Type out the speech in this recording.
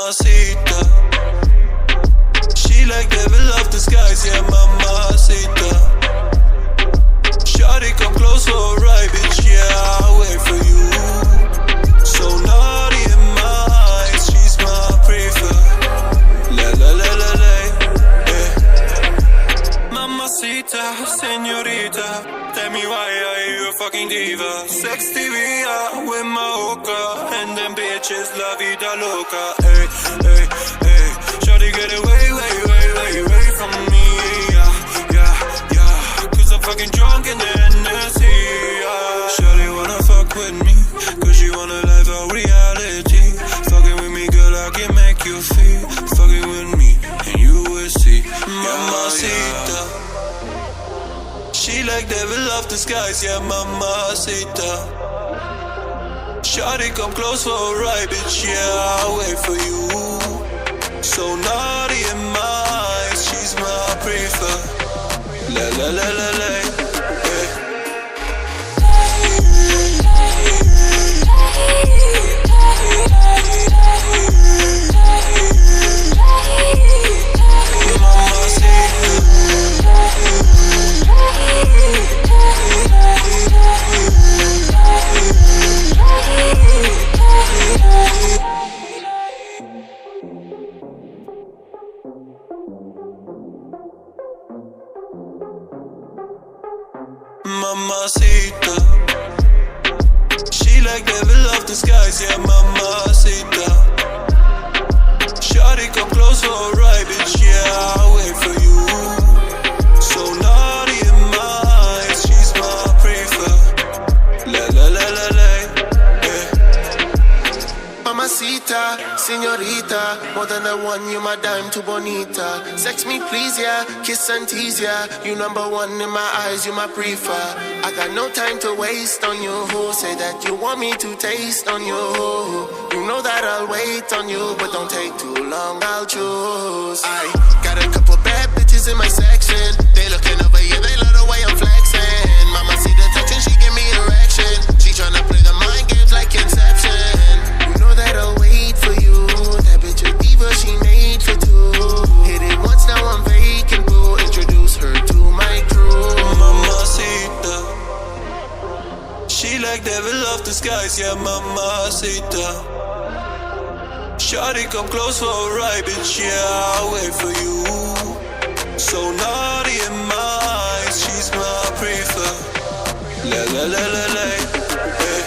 mamacita. She like devil of disguise, yeah, mamacita. Shawty, come close for a ride, bitch, yeah, I'll wait for you. So naughty in my eyes, she's my preferred. La la la la la, yeah. Mamacita, señorita, tell me why are you a fucking diva? Sex TV with my hookah, and them bitches la vida loca. Hey, hey, hey, shawty get away, way from me, yeah, yeah, yeah. Cause I'm fucking drunk in the Hennessy, yeah. Shawty wanna fuck with me, cause she wanna live out reality. Fucking with me, girl, I can make you feel. Fucking with me, and you will see, mamacita. She like devil of disguise, yeah, mamacita. Shawty, come close for a ride, bitch, yeah, I'll wait for you. So naughty in my eyes, she's my preferred. La la la la la, yeah. Mamacita. She like devil of disguise, yeah, mamacita. Shawty, come close for a ride, bitch, yeah, I'll wait for you. So naughty in my eyes, she's my preferred. La la la la la, yeah. Mamacita, señorita, more than the one, you my dime too bonita. Sex me please, yeah, kiss and tease, yeah. You number one in my eyes, you my prefer. I got no time to waste on you. Say that you want me to taste on you. You know that I'll wait on you, but don't take too long, I'll choose. I got a couple bad bitches in my section. They looking over here, they love the way I'm flexing. Mama see the touching, she give me erection. She tryna play the mind games like Inception. You know that I'll wait for you. That bitch a diva, she made for two. Hit it once, now I'm vacant, boo. Introduce her to my crew. Mamacita. She like devil of disguise, yeah, mamacita. Shawty, come close for a ride, bitch, yeah, I'll wait for you. So naughty in my eyes, she's my preferred. La la la la la, yeah.